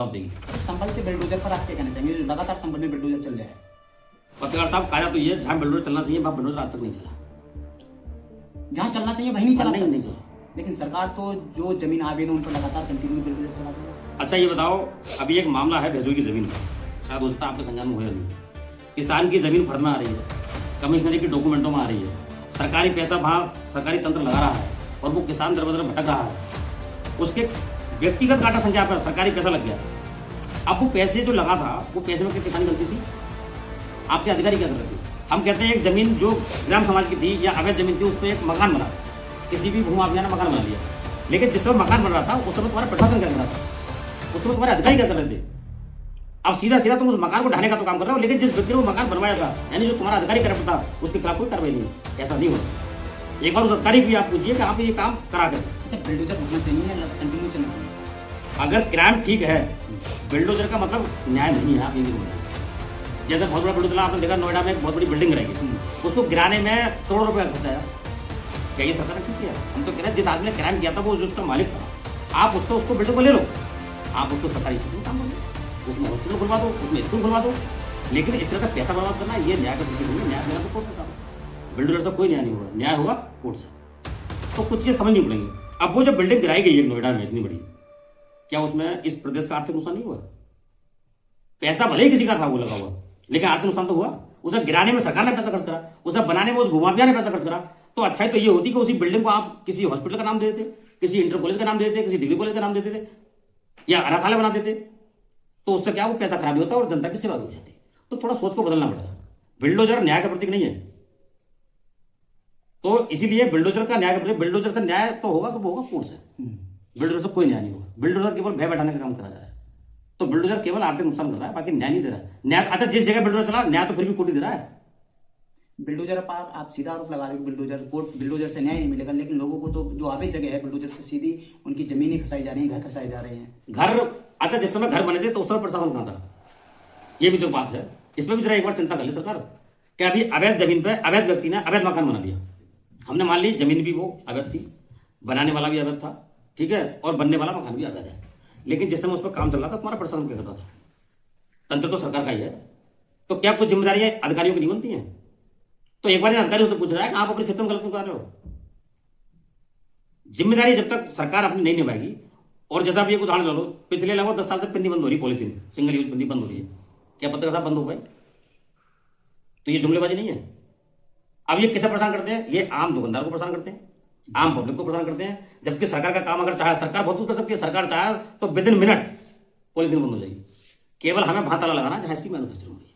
देगी। संभल के बिल्डोजर पर आप क्या कहना चाहेंगे, जो लगातार संभल में बिल्डोजर चल रहा है? पत्रकार साहब, कहा तो ये जहाँ बिल्डोजर चलना चाहिए वहाँ बिल्डोजर आज तक नहीं चला। जहाँ चलना चाहिए वहीं नहीं चला। नहीं चला। लेकिन सरकार तो जो जमीन आवेदन उन पर लगातार कंटिन्यू बिल्डोजर चला रही है। अच्छा ये बताओ, अभी एक मामला है भेजोई की जमीन का, शायद हो सकता है आपके संज्ञान में होया नहीं। किसान की जमीन फर्द में आ रही है, कमिश्नरी के डॉक्यूमेंटों में आ रही है, सरकारी पैसा वहाँ सरकारी तंत्र लगा रहा है और वो किसान दर बदर भटक रहा है। उसके व्यक्तिगत डाटा संख्या पर सरकारी पैसा लग गया। अब वो पैसे जो लगा था, वो पैसे में किसान गलती थी? आपके अधिकारी क्या कर रहे थे? हम कहते हैं एक जमीन जो ग्राम समाज की थी या अवैध जमीन थी, उस पर एक मकान बना, किसी भी भूमाफिया ने मकान बना लिया, लेकिन जिस समय मकान बन रहा था उस समय तुम्हारा प्रशासन क्या कर रहा था, उस समय तुम्हारे अधिकारी क्या कर रहे थे? अब सीधा सीधा तुम उस मकान को ढाने का तो काम कर रहे हो, लेकिन जिस व्यक्ति ने वो मकान बनवाया था, यानी जो तुम्हारा अधिकारी करप्ट था, उसके खिलाफ कोई कार्रवाई नहीं। ऐसा नहीं होता। एक बार उस अधिकारी भी आप पूछिए कि आप ये काम करा कर। अच्छा, बिल्डोजर रुकना चाहिए या कंटिन्यू चलना चाहिए? अगर क्राइम ठीक है, बिल्डोजर का मतलब न्याय नहीं है। आप ये नहीं बोल रहे। जैसे बहुत बड़ा बिल्डोजर, आपने देखा नोएडा में एक बहुत बड़ी बिल्डिंग रहेगी, उसको गिराने में करोड़ों रुपया खर्चाया। क्या ये सरकार ने ठीक किया? हम तो कह रहे हैं जिस आदमी ने क्राइम किया था वो जो उसका मालिक था, आप उससे उसको बिल्डिंग को ले लो, आप उसको सरकारी चीज में काम करो, उसमें हॉस्पिटल खुलवा दो, उसमें स्कूल खुलवा दो। लेकिन इस तरह का पैसा बर्बाद करना ये न्याय का दृष्टि नहीं है। न्याय देना तो कोर्ट का काम। बिल्डोजर से कोई न्याय नहीं होगा, न्याय होगा कोर्ट से। तो कुछ चीज समझनी पड़ेंगे। अब वो जो बिल्डिंग गिराई गई है नोएडा में इतनी बड़ी, क्या उसमें इस प्रदेश का आर्थिक नुकसान नहीं हुआ? पैसा भले ही किसी का था वो लगा हुआ, लेकिन आर्थिक नुकसान तो हुआ। उसे गिराने में सरकार ने पैसा खर्च करा, उसे बनाने में उस भूमाफिया ने पैसा खर्च करा। तो अच्छाई तो ये होती कि उसी बिल्डिंग को आप किसी हॉस्पिटल का नाम दे देते, किसी इंटर कॉलेज का नाम दे देते, किसी डिग्री कॉलेज का नाम दे देते, या अनाथालय बना देते। तो उससे क्या वो पैसा खराब होता और जनता की सेवा हो जाती। तो थोड़ा सोच को बदलना पड़ेगा। बिल्डोजर न्याय का प्रतीक नहीं है, तो इसीलिए बिल्डोजर का न्याय का प्रतीक, बिल्डोजर से न्याय तो होगा तो वो होगा कोर्ट से। बिल्डोजर से कोई न्याय नहीं होगा। बिल्डोजर केवल भय बैठाने का काम करा जा रहा है। तो बिल्डोजर केवल आर्थिक नुकसान कर रहा है, बाकी न्याय नहीं दे रहा है। न्याय अच्छा जिस जगह बिल्डोजर चला, न्याय तो फिर भी कोर्ट ही दे रहा है। बिल्डोजर पर आप सीधा आरोप लगा रहे हो बिल्डोजर कोर्ट, बिल्डोजर से न्याय नहीं मिलेगा, लेकिन लोगों को तो जो अवैध जगह है बिल्डोजर से सीधी उनकी जमीनें खसाई जा रही हैं, घर खसाए जा रहे हैं। घर अच्छा जिस समय घर बने थे तो उस समय प्रशासन कहां था? ये भी तो बात है। इसमें भी जरा एक बार चिंता कर ले सरकार। क्या अभी अवैध जमीन पे अवैध व्यक्ति ने अवैध मकान बना लिया, हमने मान ली जमीन भी वो अवैध थी, बनाने वाला भी अवैध था, ठीक है, और बनने वाला मकान भी अवैध है, लेकिन जिस समय उस पर काम चल रहा था तुम्हारा प्रशासन क्या करता था? तंत्र तो सरकार का ही है। तो क्या कुछ जिम्मेदारियां अधिकारियों की नहीं बनती हैं? तो एक बार अधिकारी उससे पूछ रहा है कि आप अपने क्षेत्र में गलत क्यों कर रहे हो? जिम्मेदारी जब तक सरकार अपनी नहीं निभाएगी, और जैसा भी एक उदाहरण ले लो, पिछले लगभग 10 साल से पिन्नी बंद हो रही, पॉलिथीन सिंगल यूज पिन्नी बंद हो रही है, क्या पत्रकार साहब बंद हो पाई? तो ये जुमलेबाजी नहीं है। अब ये किसे परेशान करते हैं? ये आम दुकानदार को परेशान करते हैं, आम पब्लिक को परेशान करते हैं। जबकि सरकार का काम अगर चाहे, सरकार बहुत कुछ कर सकती है, सरकार चाहे तो विद इन मिनट पॉलिथीन बंद हो जाएगी। केवल हमें वहां ताला लगाना जहां इसकी मैन्युफैक्चरिंग हो रही है।